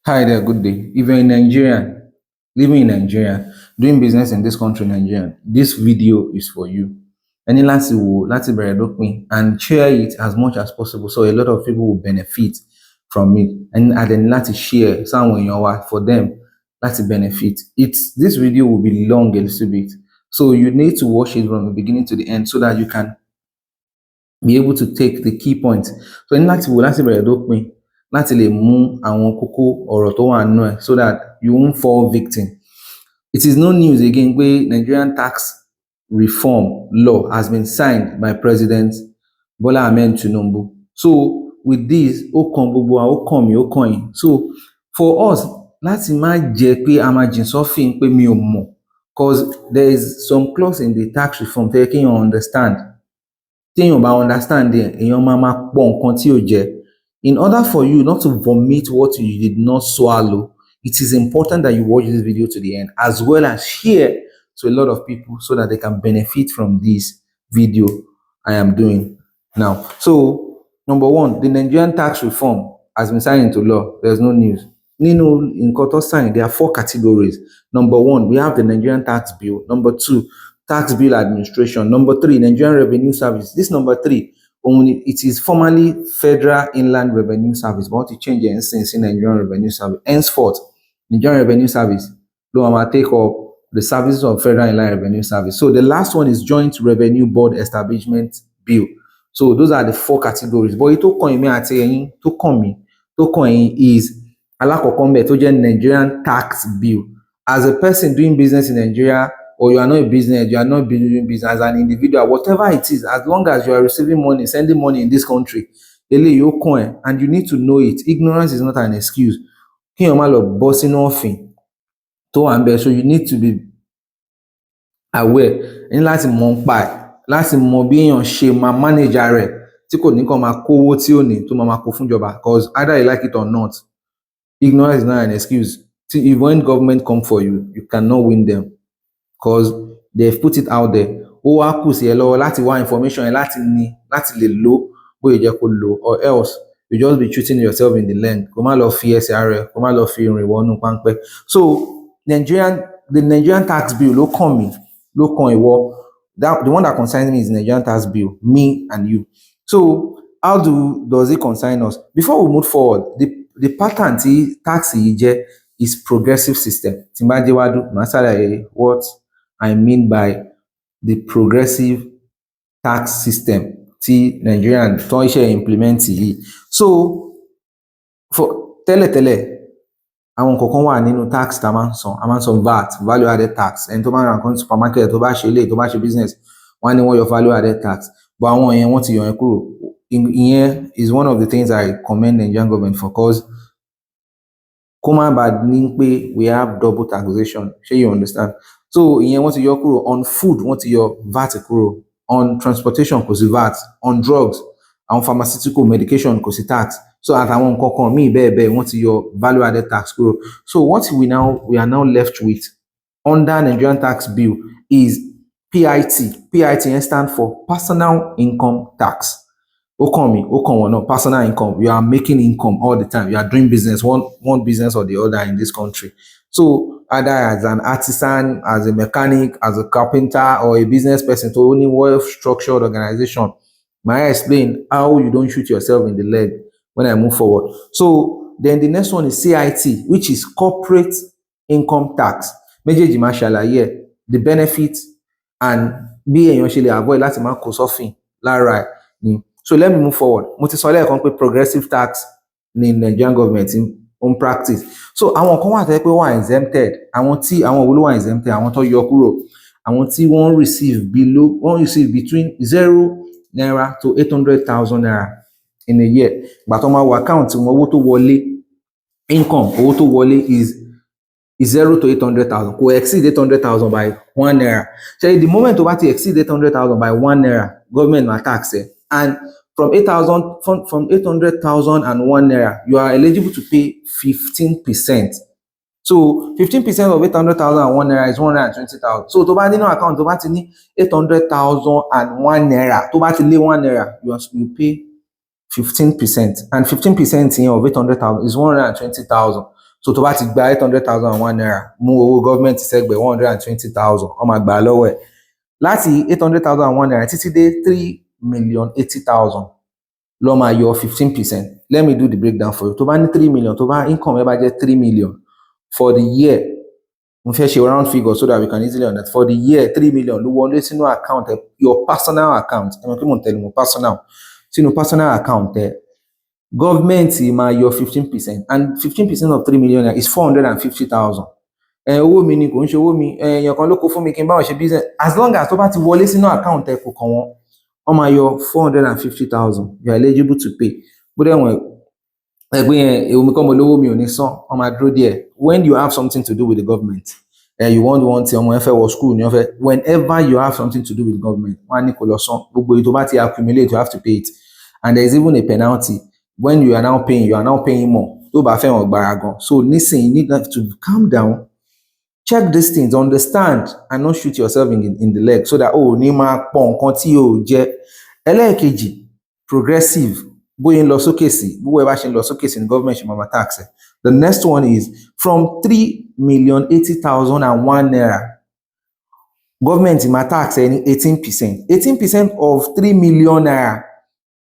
Hi there, good day. If you're in Nigeria, living in Nigeria, doing business in this country, Nigeria, this video is for you. Any láti wò láti bẹ̀rẹ̀ dópin and share it as much as possible so a lot of people will benefit from it. And then láti share sáwọn èèyàn wa for them láti benefit. This video will be long a little bit. So you need to watch it from the beginning to the end so that you can be able to take the key points. So ní láti wò láti bẹ̀rẹ̀ dópin láti lè mú àwọn kókó ọ̀rọ̀ tó wà nínú ẹ̀ so that you won't fall victim. It is no news again pé Nigerian tax reform law has been signed by President Bola Ahmed Tinubu. So with this, ó kan gbogbo wa, ó kàn mí, ó kàn yín. So for us láti má jẹ́ pé a máa jìn sọ́fìn pé mi ò mọ̀, because there is some clause in the tax reform tó yẹ kéèyàn understand. Téèyàn bá understand ẹ̀, èèyàn máa pọ̀ nǹkan tí ò jẹ́. In order for you not to vomit what you did not swallow, it is important that you watch this video to the end as well as share to a lot of people so that they can benefit from this video I am doing now. So, number one, the Nigerian tax reform has been signed into law. There's no news. In Koto sign, there are 4 categories. Number one, we have the Nigerian tax bill. Number 2, tax bill administration. Number 3, Nigerian Revenue Service. This number 3, it is formerly Federal Inland Revenue Service, but to change it since in Nigerian Revenue Service. Henceforth, Nigerian Revenue Service will take up the services of Federal Inland Revenue Service. So the last one is Joint Revenue Board Establishment Bill. So those are the 4 categories. But it took me at saying to come is alakokombe to get Nigerian tax bill. As a person doing business in Nigeria, or you are not a business, you are not doing business as an individual, whatever it is, as long as you are receiving money, sending money in this country, and you need to know it. Ignorance is not an excuse. So you need to be aware. And láti mọ̀ nípa ẹ̀, láti mọ̀ bí èèyàn ṣe máa manage rẹ̀ tí kò ní kàn máa kówó tí ò ní tó máa kó fúnjọba, because either you like it or not, ignorance is not an excuse. See, if when government come for you, you cannot win them because they've put it out there. Ó wá kù sí ẹ lọ́wọ́ láti wá information ẹ láti lè lò bóyá jẹ́ kó lò, or else you just be shooting yourself in the leg. Kó má lọ fi ẹsẹ̀ ara ẹ̀, kó má lọ fi rìn wọnú páńpẹ́. So the Nigerian tax bill ló kàn mí, ló kàn ìwọ. The one that concerns me is the Nigerian tax bill, me and you. So how does it concern us? Before we move forward, the pattern tí tax yìí jẹ́ is progressive system. Tí n bá dé wájú, màá ṣàlàyé what I mean by the progressive tax system tí Nigerian tó ń ṣe implement yìí. So for tẹ́lẹ̀tẹ́lẹ̀, àwọn nǹkan wà nínú tax tá a máa ń san VAT, value added tax. Ẹni tó bá ra nǹkan ní supermarket, tó bá ṣe ilé, tó bá ṣe business, wọ́n á ní wọ́n yọ value added tax. But àwọn yẹn wọ́n ti yọ yẹn kúrò. Ìyẹn is one of the things I commend Nigerian government for, cause kó má bàa ní pé we have double taxation. Ṣé you understand? So ìyẹn wọ́n ti yọ kúrò. On food, wọ́n ti yọ VAT kúrò. On transportation kò sí VAT. On drugs, àwọn pharmaceutical medication kò sí tax. So àtàwọn nǹkan kan míì bẹ́ẹ̀ wọ́n ti yọ value added tax kúrò. So what we are now left with under Nigerian tax bill is PIT. PIT stands for personal income tax. Personal income. You are making income all the time. You are doing business, one business or the other in this country. So either as an artisan, as a mechanic, as a carpenter, or a business person, to only well-structured organization. May I explain how you don't shoot yourself in the leg when I move forward? So then the next one is CIT, which is corporate income tax. Méjèèjì máa ṣàlàyé the benefits and bí èèyàn ṣe lè avoid láti máa kó sọ́fìn lára ẹ̀. So let me move forward. Mo ti sọ lẹ́ẹ̀kan pé progressive tax ní Nigerian government in practice. So àwọn kan wà tẹ́ pé wọ́n exempted. Àwọn wo ló wà exempted? Àwọn tó yọ kúrò. Àwọn tí wọ́n receive between 0 naira to 800,000 naira in a year. Ìgbà tó máa wọ account wọn, owó tó wọlé, income, owó tó wọlé is 0 to 800,000. Kò exceed 800,000 by 1 naira. So the moment tó bá ti exceed 800,000 by 1 naira, government will tax it. And from 800,000 and 1 naira, you are eligible to pay 15%. So 15% of 800,000 and 1 naira is 120,000. So tó bá nínú account, tó bá ti ní 800,000 and 1 naira, tó bá ti lé 1 naira, you pay 15%. And 15% of 800,000 is 120,000. so tó bá ti gba 800,001 naira mú owó gọ́ọ̀mẹ̀ntì sẹ́gbẹ̀ẹ́ 120,000 wọ́n máa gbà á lọ́wọ́ ẹ̀ láti 800,001 naira títí dé 3,080,000 ló máa yọ 15%. Let me do the breakdown for you. Tó bá ní 3 million, tó bá income ẹ bá jẹ́ 3 million for the year, mo fẹ́ ṣe round figure so that we can easily understand. For the year 3 million ló wọlé sínú account ẹ, your personal account, ẹ mọ̀ pé mo ń tẹ̀lé mo personal, sínú personal account ẹ, gọ́ọ̀mẹ̀ntì máa yọ 15% and 15% of 3 million is 450,000. Owó mi ni kò ń ṣe owó mi, èèyàn kan ló kó fún mi kí n bá wọn ṣe business, as long as tó bá ti wọlé sínú account ẹ kò kàn wọ́n máa yọ 450,000, you are eligible to pay. Bó dẹ̀ wọ̀n ẹgbẹ́ yẹn èmi kọ́ mo lówó mi ò ní san, wọ́n máa dúró díẹ̀. When you have something to do with the government, you want one thing, ọmọ ẹ fẹ́ wọ school ni wọ́n fẹ́, whenever you have something to do with the government, wọ́n á ní kó lọ san, gbogbo èyí tó bá ti accumulate, you have to pay it, and there is even a penalty when you are now paying more tó bá fẹ́ wọn gbára gan. So nísìnyí you need to calm down, check these things, understand, and not shoot yourself in the leg so that ní máa pọ̀ nǹkan tí o jẹ́. Ẹlẹ́ẹ̀kejì, progressive, bóyá ń lọ sókè sí, bówó ẹ bá ṣe ń lọ sókè sí ní government ṣe máa tax ẹ. The next one is from 3,080,001 naira, government máa tax ẹ ní 18%. 18% of 3 million naira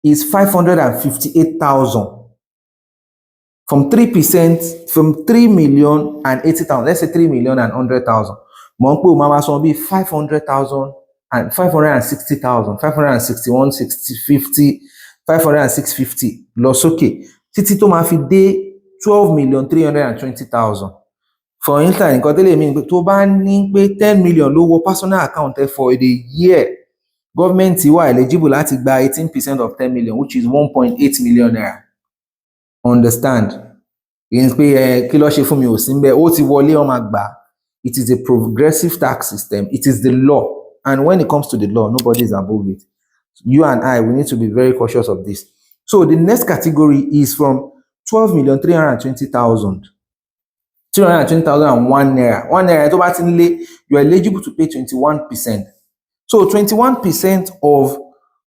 is 558,000. From 3%, from 3,080,000, let's say 3,100,000. Mo ń pè ó máa san bí 500,000 and 560,000, 561, 60, 50, 506.50 lọ sókè títí tó máa fi dé 12,320,000. For instance, nǹkan tẹ́lẹ̀ mi ni pé tó bá ní pé 10 million ló wọ personal account ẹ for the year, government wà eligible láti gba 18% of 10 million, which is 1.8 million naira. Understand? Ìyẹn pé kí ló ṣe fún mi ò sí ń bẹ̀, ó ti wọlé ó máa gbà. It is a progressive tax system. It is the law. And when it comes to the law, nobody is above it. You and I, we need to be very cautious of this. So the next category is from 12,320,000. 320,001 naira. 1 naira tó bá ti ń lé, you are eligible to pay 21%. So 21% of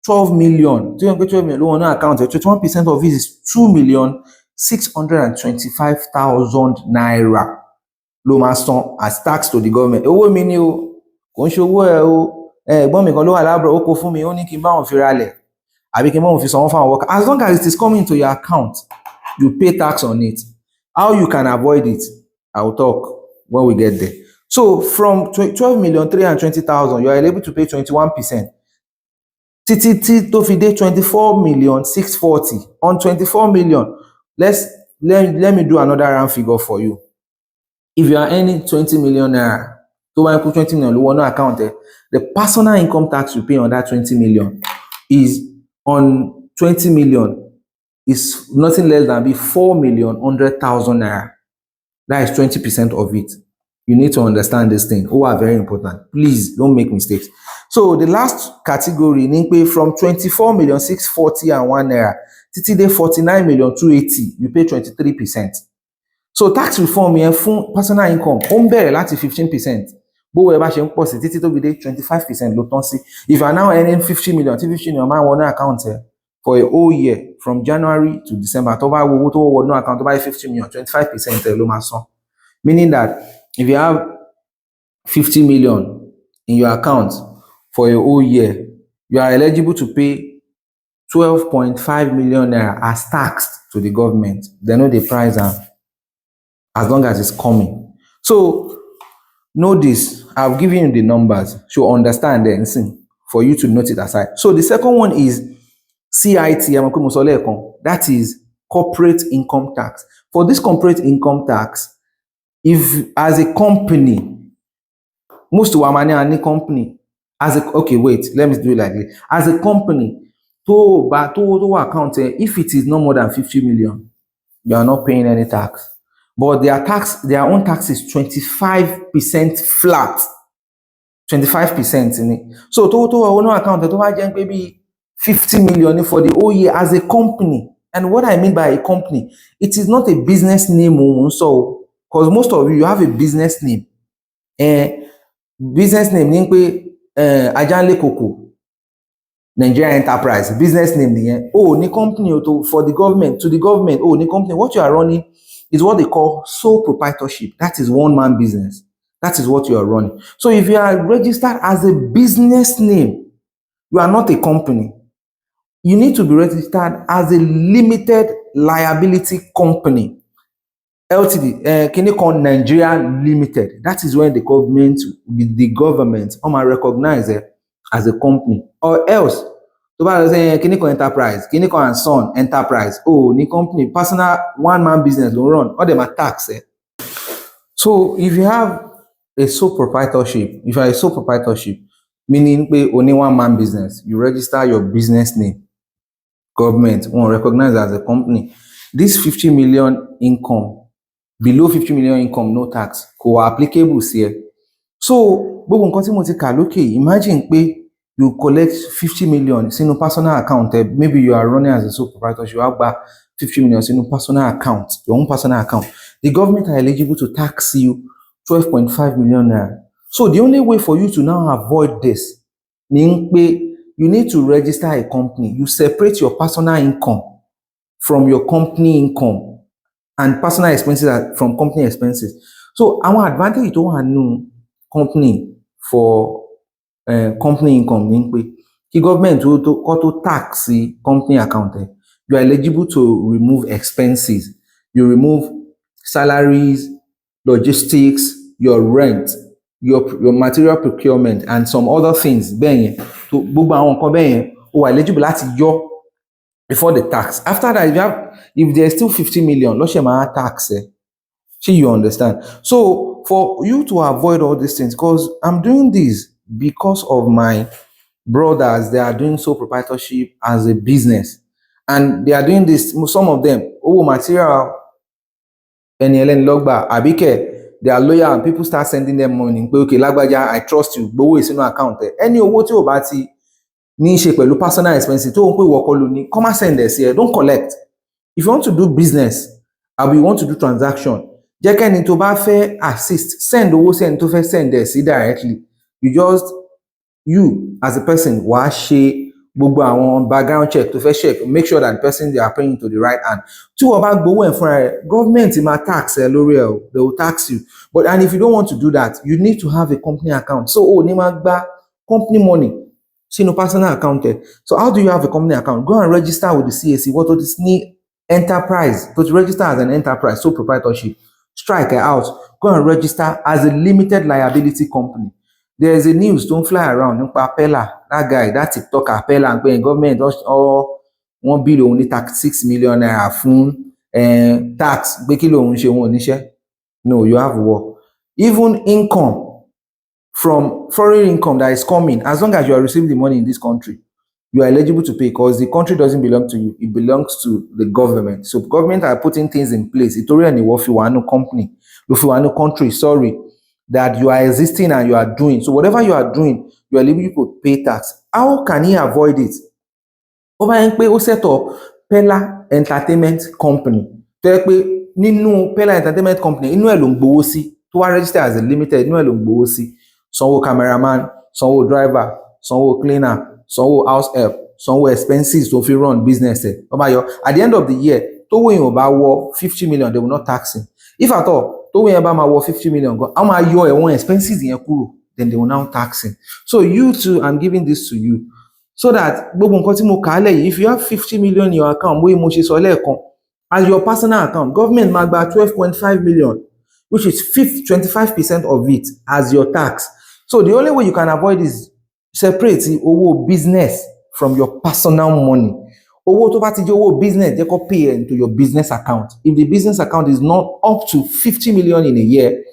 12 million, 12 million loan account, 21% of it is 2,625,000 naira. Ló máa san as tax to the government. Owó mi ni o, kò ń ṣe owó ẹ o. Ẹ̀gbọ́n mi kan ló wà lábúrò, ó kó fún mi, ó ní kí n bá wọn fi ralẹ̀ àbí kí n bá wọn fi sanwó fáwọn worker. As long as it is coming to your account, you pay tax on it. How you can avoid it, I will talk when we get there. So from 12,320,000, you are able to pay 21%. Títí tó fi dé 24,640,000. On 24 million, let me do another round figure for you. If you are earning 20 million naira, tó bá ń kó 20 million ló wọnú account ẹ, the personal income tax you pay on that 20 million is on 20 million is nothing less than 4,100,000 naira. That is 20% of it. You need to understand this thing. Are very important. Please don't make mistakes. So the last category ní pé from 24,640,001 naira títí dé 49,280,000, you pay 23%. So tax reform yẹn fún personal income ó ń bẹ̀rẹ̀ láti 15%. Bówó ẹ bá ṣe ń pọ̀ sí títí tó fi dé 25% ló tán sí. If you are now earning 50 million, tí 50 million máa wọnú account ẹ for a whole year from January to December, tó bá wo owó tó wọnú account tó bá yẹ 50 million, 25% ẹ ló máa san. Meaning that if you have 50 million in your account for a whole year, you are eligible to pay 12.5 million naira as taxed to the government. They know the price as long as it's coming. So know this, I've given you the numbers, so understand them for you to note it aside. So the second one is CIT, that is corporate income tax. For this corporate income tax, if as a company, most of our money are in company, okay, wait, let me do it like this. As a company, to account, if it is no more than 50 million, you are not paying any tax. But their own tax is 25% flat. 25% in it. So total own account, maybe 50 million for the whole year as a company. And what I mean by a company, it is not a business name. So, because most of you have a business name. Business name, Ajanle Koko, Nigeria Enterprise, business name. Ni company for the government, to the government, ni company. What you are running is what they call sole proprietorship. That is one man business. That is what you are running. So if you are registered as a business name, you are not a company. You need to be registered as a limited liability company. LTD, kini called Nigeria Limited. That is when the government recognize it as a company. Or else, tó bá lọ sí kini called enterprise, kini called and son enterprise. Oh, ni company, personal one man business don't run. All them are tax. So if you have a sole proprietorship, if you are a sole proprietorship, meaning pé only one man business, you register your business name. Government won't recognize as a company. This 50 million income, below 50 million income, no tax, kò applicable sí ẹ. So gbogbo nǹkan tí mo ti kà lókè, imagine pé you collect 50 million sínú personal account, maybe you are running as a sole proprietorship, you have 50 million sínú personal account, your own personal account. The government are eligible to tax you 12.5 million naira. So the only way for you to now avoid this ni pé you need to register a company. You separate your personal income from your company income and personal expenses from company expenses. So our advantage tó wà nínú company for company income ni pé kí government tó tax the company account, you are eligible to remove expenses. You remove salaries, logistics, your rent, your material procurement and some other things bẹ́ẹ̀ yẹn. So gbogbo àwọn nǹkan bẹ́ẹ̀ yẹn o wà eligible láti yọ before the tax. After that, if there's still 50 million, lọ́sẹ̀ máa tax ẹ. Shey you understand? So for you to avoid all these things, because I'm doing this because of my brothers, they are doing sole proprietorship as a business. And they are doing this, some of them, material, ẹni ẹlẹ́ni lọ́gbà, àbíkẹ́, they are loyal and people start sending them money. Pé okay, lágbájá, I trust you, gbowó ìsínú account ẹ. Any owó tí o bá ti ní í ṣe pẹ̀lú personal expenses tó ń pè wọ́kọ́ ló ní, come and send ẹ̀ sí ẹ, don't collect. If you want to do business, or you want to do transaction, jẹ́ kẹ́ni tó bá fẹ́ assist, send owó sí ẹni tó fẹ́ send ẹ̀ sí directly. You as a person wàá ṣe gbogbo àwọn background check tó fẹ́ check, make sure that the person they are paying to the right hand. Tí wọ́n bá gbowó ẹ̀ fúnra rẹ̀, government máa tax ẹ lórí ẹ̀ o, they will tax you. And if you don't want to do that, you need to have a company account. So ní máa gba company money sínú personal account ẹ. So how do you have a company account? Go and register with the CAC. What is ní enterprise? To register as an enterprise, sole proprietorship, strike it out. Go and register as a limited liability company. There is a news don't fly around nípa Pella, that guy, that TikToker Pella, and pé government wọ́n bill òun ní 36 million naira fún tax, pé kí lòun ṣe wọn níṣẹ́. No, you have work. Even income from foreign income that is coming, as long as you are receiving the money in this country, you are eligible to pay, because the country doesn't belong to you, it belongs to the government. So government are putting things in place. Ìtorí ẹ̀ ni wọ́n fi wà nínú company, ló fi wà nínú country, that you are existing and you are doing. So whatever you are doing, you are eligible to pay tax. How can he avoid it? Ó bá yẹn pé ó set up Pella Entertainment Company. Tó yẹ pé nínú Pella Entertainment Company, inú ẹ̀ ló ń gbowó sí, tó wá register as a limited, inú ẹ̀ ló ń gbowó sí. Sanwó cameraman, sanwó driver, sanwó cleaner, sanwó house help, sanwó expenses tó fi run business ẹ̀. Ó bá yọ, at the end of the year, tówó yẹn ò bá wọ 50 million, they will not tax him. If at all, tówó yẹn bá máa wọ 50 million, á máa yọ ẹ̀wọ̀n expenses yẹn kúrò, then they will now tax him. So you too, I'm giving this to you, so that gbogbo nǹkan tí mo kà á lẹ̀ yìí, if you have 50 million in your account, bóyá mo ṣe sọ lẹ́ẹ̀kan, as your personal account, government máa gba 12.5 million, which is 25% of it as your tax. So the only way you can avoid is separate owó business from your personal money. Owó tó bá ti jẹ́ owó business, jẹ́ kó pay into your business account. If the business account is not up to 50 million in a year,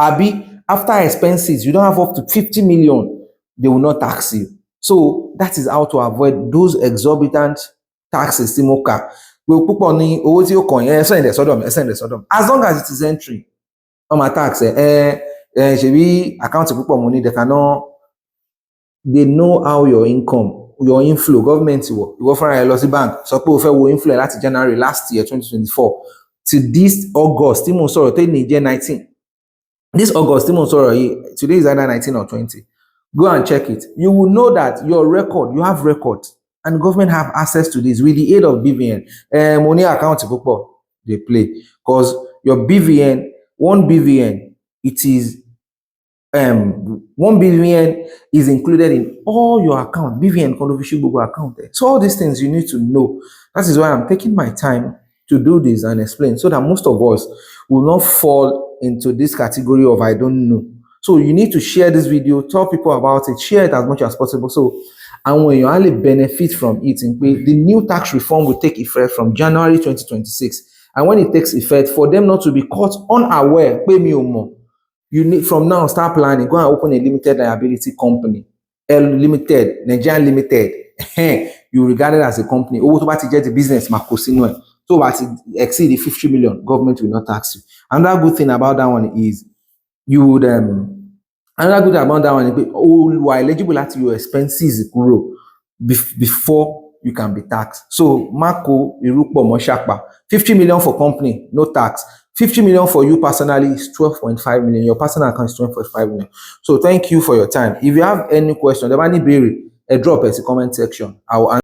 àbí after expenses, you don't have up to 50 million, they will not tax you. So that is how to avoid those exorbitant taxes tí mo kà. Púpọ̀ ní owó tí ó kàn yẹn, send ẹ̀ sọ́dọ̀ mi. As long as it is entry, wọ́n máa tax ṣebí account púpọ̀ mo ní, they know how your income, your inflow, government ìwọ fúnra ẹ lọ sí bank, sọ pé o fẹ́ wo inflow láti January last year 2024 to this August tí mo sọ̀rọ̀ tó ní jẹ́ 19. This August tí mo sọ̀rọ̀ yìí, today is either 19 or 20. Go and check it. You will know that your record, you have record, and government have access to this with the aid of BVN. Mo ní account púpọ̀. they play, because your BVN, one BVN, it is 1 billion is included in all your account. BVN contribution Google account. So all these things you need to know. That is why I'm taking my time to do this and explain, so that most of us will not fall into this category of I don't know. So you need to share this video, tell people about it, share it as much as possible. So, and when you only benefit from it, the new tax reform will take effect from January 2026. And when it takes effect, for them not to be caught unaware, pay me more. You need from now start planning, go and open a limited liability company, L limited, Nigerian limited. You regard it as a company. Owó tó bá ti jẹ́ the business máa kó sínú ẹ̀. Tó bá ti exceed the 50 million, government will not tax you. Another good thing about that one is you would another good thing about that one is you are eligible at your expenses kúrò before you can be taxed. So Marco Irupo Moshakpa, 50 million for company, no tax. 50 million for you personally is 12.5 million. Your personal account is 12.5 million. So thank you for your time. If you have any question, drop it in the comment section. I will answer.